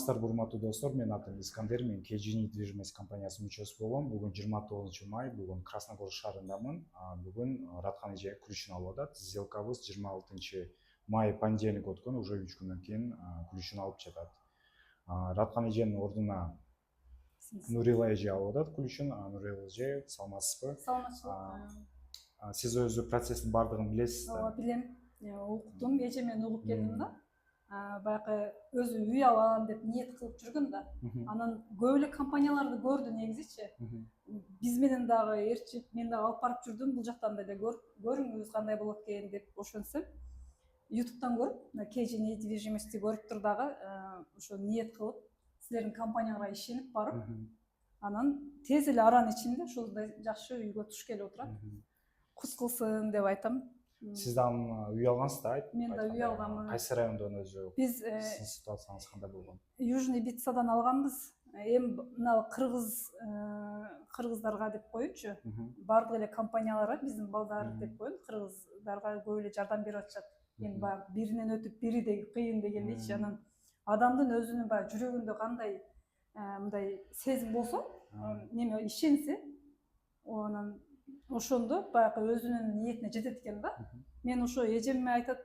Саламатсыздарбы, урматтуу достор. Менин атым Искандер, мен KG недвижимость компаниясынын мүчөсү болом. Бүгүн 29 май, бүгүн Красногор шаарындамын. Бүгүн Раткан эже күрүшүн алып атат. Сделкабыз 26 май понедельник өткөн, уже 3 күндөн кийин күрүшүн алып жатат. Раткан эженин ордуна Нурила эже алып атат күрүшүн. Нурила эже, саламатсызбы? Саламатчылык. Сиз өзү процесстин бардыгын билесиз да? Ооба, билем. Уктум, эже менен угуп келдим да. Баягы өзү үй алам деп ниет кылып жүргөн да. Анан көп эле компанияларды көрдү негизичи. Биз менен дагы ээрчип, мен дагы алып барып жүрдүм. Бул жактан деле көрүңүз кандай болот экен деп ошентсем, YouTube'дан көрүп, KG недвижимостьти көрүп тур дагы ошо ниет кылып, силердин компанияга ишенип барып, анан тез эле аранын ичинде ушундай жакшы үйгө туш келип отурат. Кус кылсын деп айтам. Сиз дагы үй алгансыз да? Мен да үй алганмын. Кайсы райондон өзү? Биз Сиздин ситуацияңыз кандай болгон? Южный Битсадан алганбыз. Эми мына кыргыздарга деп коеюнчу. Бардык эле компаниялар биздин балдар деп коеюн, кыргыздарга көп эле жардам берип атышат. Эми баягы биринен өтүп бири де кыйын дегендейчи. Анан адамдын өзүнүн баягы жүрөгүндө кандай мындай сезим болсо, неме ишенсе, анан ошондо баягы өзүнүн ниетине жетет экен да. Мен ошо эжеме айтат,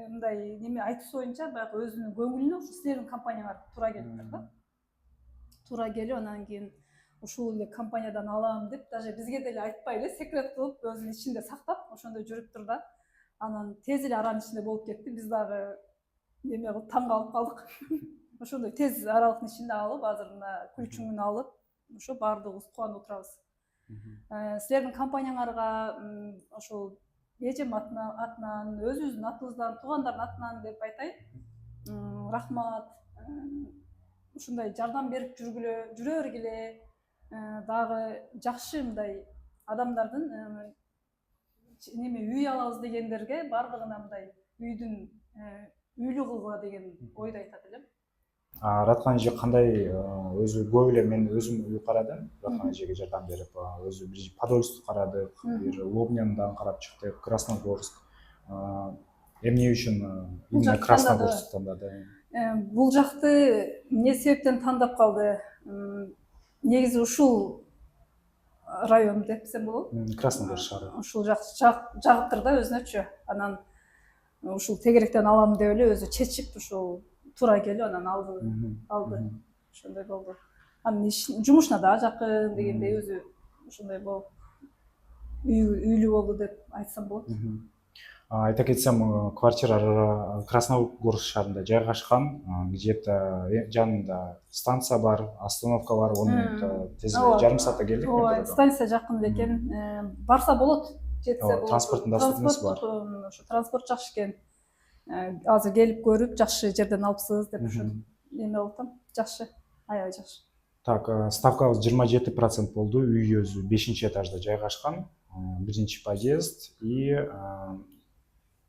мындай неме айтыш боюнча баягы өзүнүн көңүлүнө ушу силердин компанияңар туура келиптир да. Туура келип, анан кийин ушул эле компаниядан алам деп, даже бизге деле айтпай эле секрет кылып, өзүнүн ичинде сактап, ошондой жүрүптүр да. Анан тез эле аранын ичинде болуп кетти. Биз дагы неме кылып таң калып калдык. Ошондой тез аралыктын ичинде алып, азыр мына күрүчүңүн алып, ошо баардыгыбыз кубанып отурабыз. Силердин компанияңарга ошол эжем атынан, өзүбүздүн атыбыздан, туугандардын атынан деп айтайын. Рахмат. Ушундай жардам берип жүрө бергиле. Дагы жакшы мындай адамдардын неме үй алабыз дегендерге бардыгына мындай үйдүн үйлүү кылгыла деген ойду айтат элем. Раткан эже кандай өзү көп эле мен өзүм үй карадым. Раткан эжеге жардам берип, өзү бир Подольск карадык, бир Лобняны дагы карап чыктык, Красногорск. Эмне үчүн именно Красногорск тандады? Бул жакты эмне себептен тандап калды? Негизи ушул район депсем болот. Красногор шаары. Ушул жагыптыр да өзүнөчү. Анан ушул тегеректен алам деп эле өзү чечип, ушул туура келип анан алды. Ошондой болду. Анын жумушуна дагы жакын дегендей өзү ошондой болуп үйлүү болду деп айтсам болот. Айта кетсем, квартира Красногор шаарында жайгашкан, где-то жанында станция бар, остановка бар, оны тез эле жарым саатта келдик. Ооба, станция жакын экен. Барса болот, жетсе болот. Транспорттун доступунуз бар. Ошо транспорт жакшы экен. Азыр келип көрүп, жакшы жерден алыпсыз деп ошо эме болуп атам. Жакшы, аябай жакшы. Так, ставкабыз 27% болду. Үй өзү 5-этажда жайгашкан, 1-подъезд и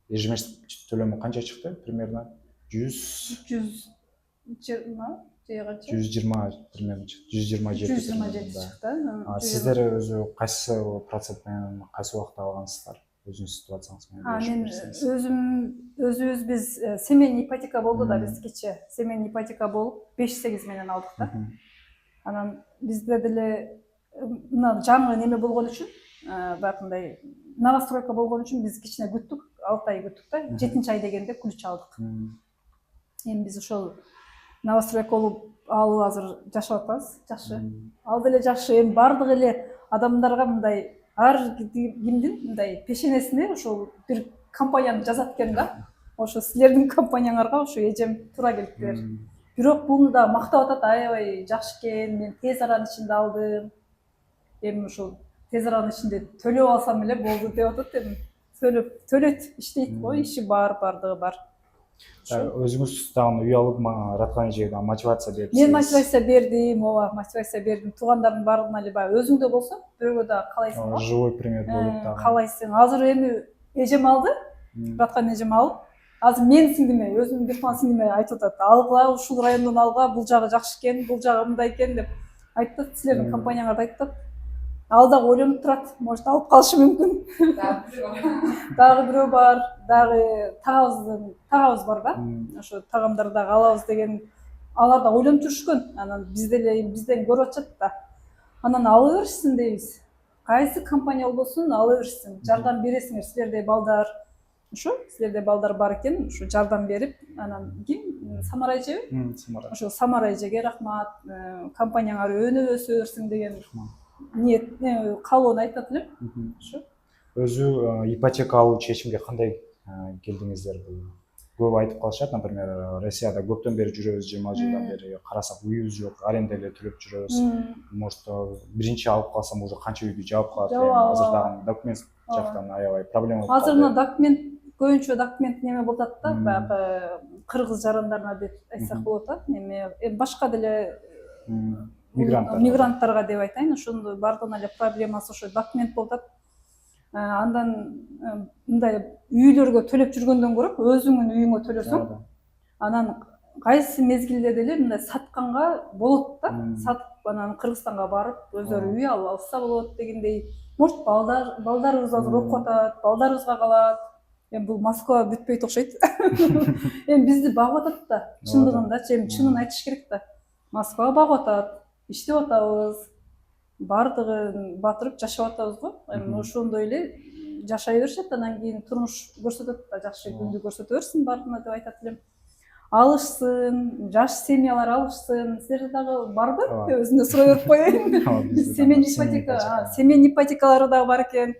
ежемесячный төлөмү канча чыкты примерно? 120 примерно 127 чыкты. Сиздер өзү кайсы процент менен кайсы убакта алгансыздар? Өзүнүн ситуацияңыз менен. Мен өзүбүз биз семейный ипотека болду да, биздикичи. Семейный ипотека болуп 5-8 менен алдык да. Анан бизде деле мына жаңы неме болгон үчүн, баягындай новостройка болгон үчүн биз кичине күттүк, 6 ай күттүк да. 7-ай дегенде ключ алдык. Эми биз ошол новостройка алып азыр жашап атабыз. Жакшы. Ал деле жакшы. Эми бардык эле адамдарга мындай ар кимдин мындай пешенесине ошол бир компанияны жазат экен да. Ошо силердин компанияңарга ошо эжем туура келиптир. Бирок буну да мактап атат, аябай жакшы экен, мен тез аранын ичинде алдым. Эми ошол тез аранын ичинде төлөп алсам эле болду деп атат. Эми төлөйт, иштейт го, иши бар, бардыгы бар. Өзүңүз дагы үй алып, Раткан эжеге мотивация берипсиз. Мен мотивация бердим, ооба, мотивация бердим. Туугандардын бардыгына эле баягы өзүңдө болсо, бирөөгө да каалайсың го. Живой пример болуп дагы. Каалайсың. Азыр эми эжем алды, Раткан эжем алып, азыр мен сиңдиме, өзүмдүн бир тууган сиңдиме айтып атат. Алгыла, ушул райондон алга, бул жагы жакшы экен, бул жагы мындай экен деп айтып, силердин компанияңарда айтып. Ал дагы ойлонуп турат, может алып калышы мүмкүн. Дагы бирөө бар, дагы тагабыз бар да. Ошо тагамдарды дагы алабыз деген алар да ойлонуп жүрүшкөн. Анан бизден көрүп атышат да. Анан ала беришсин дейбиз. Кайсы компания болбосун ала беришсин. Жардам бересиңер силердей балдар. Ошо силердей балдар бар экен, ушу жардам берип, анан ким? Самар эжеби? Самара. Ошо Самар эжеге рахмат. Компанияңар өнүп өсө берсин деген ниет, каалоону айтат элем. Ошо. Өзү ипотека алуу чечимге кандай келдиңиздер? Бул көп айтып калышат, например, Россияда көптөн бери жүрөбүз, 20 жылдан бери карасак үйүбүз жок, аренда эле төлөп жүрөбүз. Может, биринчи алып калсам уже канча үйдү жаап калат. Азыр дагы документ жактан аябай проблема болуп калды. Азыр мына документ көбүнчө документ неме болуп атат да, баягы кыргыз жарандарына деп айтсак болот да. Неме башка деле мигранттарга деп айтайын, ошондой бардыгына эле проблемасы ошо документ болуп атат. Андан мындай үйлөргө төлөп жүргөндөн көрө өзүңүн үйүңө төлөсөң, анан кайсы мезгилде деле мындай сатканга болот да. Сатып анан Кыргызстанга барып өздөрү үй алып алса болот дегендей. Может, балдарыбыз азыр окуп атат, балдарыбызга калат. Бул Москва бүтпөйт окшойт. Бизди багып атат да, чындыгындачы, чынын айтыш керек да. Москва багып атат, иштеп атабыз. Бардыгын батырып жашап атабыз го. Ошондой эле жашай беришет, анан кийин турмуш көрсөтөт да, жакшы күндү көрсөтө берсин бардыгына деп айтат элем. Алышсын, жаш семьялар алышсын. Силерде дагы барбы? Өзүнө сурай берип коеюн. Семейный ипотекалары дагы бар экен.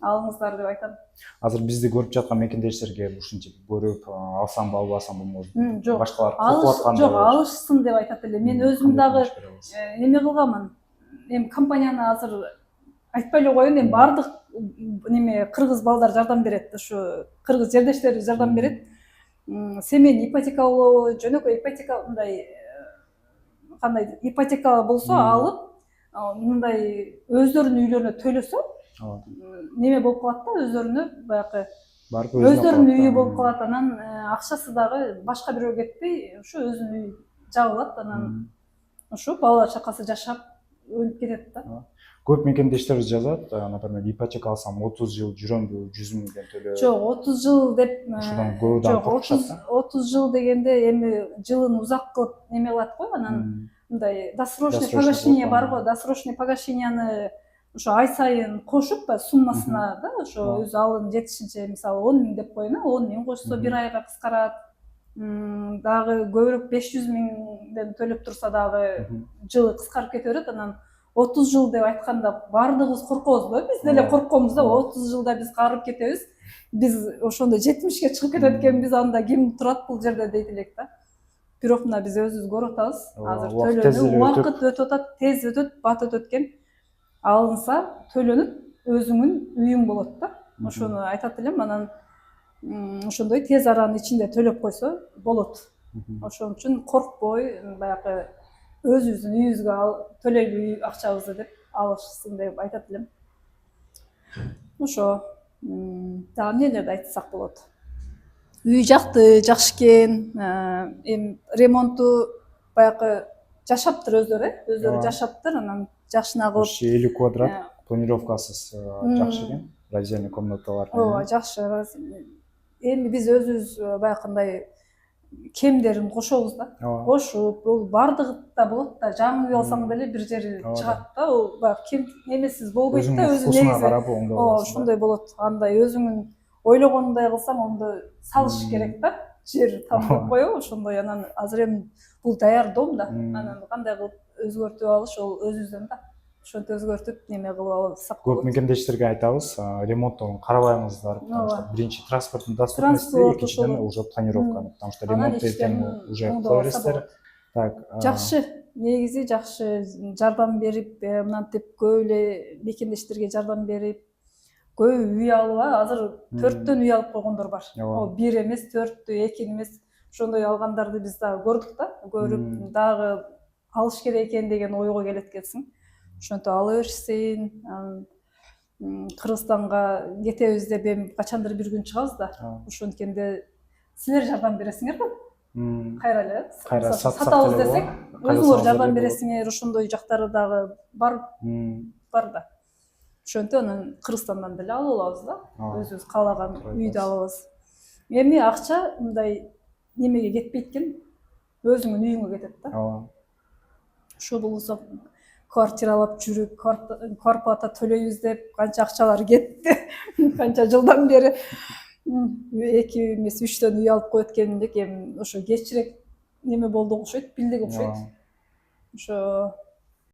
Алыңыздар деп айтам. Азыр бизди көрүп жаткан мекендештерге ушинтип көрүп алсам албасам болмойбу. Жок. Башкалар коркуп атканда. Жок, алышсын деп айтат эле. Мен өзүм дагы неме кылганмын. Компанияны азыр айтпай эле коеюн, бардык неме кыргыз балдар жардам берет, ошо кыргыз жердештери жардам берет. Семейный ипотека болобу, жөнөкөй ипотека, мындай кандай ипотека болсо алып, мындай өздөрүнүн үйлөрүнө төлөсө, неме болуп калат да, өздөрүнө баягы өздөрүнүн үйү болуп калат. Анан акчасы дагы башка бирөөгө кетпей, ошо өзүнүн үйү жабылат. Анан ошо балалар чакасы жашап өлүп кетет да. Көп мекендештерибиз жазат, например, ипотека алсам 30 жыл жүрөмбү, 100 миңден төлөп. Жок, 30 жыл деп, ошондон көбү коркушат да. 30 жыл дегенде эми жылын узак кылып неме кылат го, анан мындай досрочный погашение бар го, досрочный погашенияны ошо ай сайын кошуп суммасына да, ошо өзү алын жетишинче, мисалы 10 миң деп коеюн, 10 миң кошсо бир айга кыскарат. Дагы көбүрөөк 500 миңден төлөп турса дагы жылы кыскарып кете берет. Анан 30 жыл деп айтканда бардыгыбыз коркобуз го, биз деле коркобуз да, 30 жылда биз карып кетебиз. Биз ошондо 70ке чыгып кетет экенбиз, анда ким турат бул жерде дейт элек да. Бирок мына биз өзүбүз көрүп атабыз. Азыр төлөнүп, убакыт өтүп атат, тез өтөт, бат өтөт экен. Алынса, төлөнүп, өзүңүн үйүң болот да. Ошону айтат элем. Анан ошондой тез аранын ичинде төлөп койсо болот. Ошон үчүн коркпой, баягы өзүбүздүн үйүбүзгө төлөйлү акчабызды деп алышсын деп айтат элем. Ошо дагы эмнелерди айтсак болот. Үй жакты, жакшы экен. Эми ремонту баягы жашаптыр өздөрү жашаптыр, анан жакшына кылып. 50 квадрат, планировкасыз жакшы экен. Раздельный комнаталар. Ооба, жакшы. Эми биз өзүбүз баягындай кемдерин кошобуз да. Кошуп, бул бардыгы да болот да. Жаңы үй алсаң деле бир жери чыгат да. Ол баягы кем эмесиз болбойт да, өзү негизи. Ошондой болот. Андай өзүңүн ойлогондой кылсаң, ондо салыш керек да. Жер тандап коюп, ошондой. Анан азыр эми бул даяр дом да. Анан кандай кылып өзгөртүп алыш, ол өзүбүздөн да. Ошентип өзгөртүп неме кылып алсак болот. Көп мекендештерге айтабыз, ремонттон карабайыңыздар, потому что биринчи транспорттун доступности, экинчиден уже планировканы, потому что ремонт эртең уже кыла бересиздер. Так, жакшы, негизи жакшы жардам берип, мынтип көп эле мекендештерге жардам берип, көп үй алып, азыр 4төн үй алып койгондор бар. О, 1 эмес, 4тү, 2 эмес, ошондой алгандарды биз дагы көрдүк да. Көрүп, дагы алыш керек экен деген ойго келет экенсиң. Ошентип ала беришсин. Кыргызстанга кетебиз деп эми качандыр бир күн чыгабыз да. Ошонткенде силер жардам бересиңерби? Кайра эле. Кайра сатабыз десек, өзүңөр жардам бересиңер, ошондой жактары дагы бар да. Ошентип анан Кыргызстандан деле алып алабыз да. Өзүбүз каалаган үйдү алабыз. Эми акча мындай немеге кетпейт экен. өзүңүн үйүңө кетет да. ооба. Ошо болсо квартиралап жүрүп, квартплата төлөйбүз деп канча акчалар кетти. Канча жылдан бери 2 эмес 3төн үй алып коет экенбик, эми ошо кечирээк неме болду окшойт, билдик окшойт. Ошо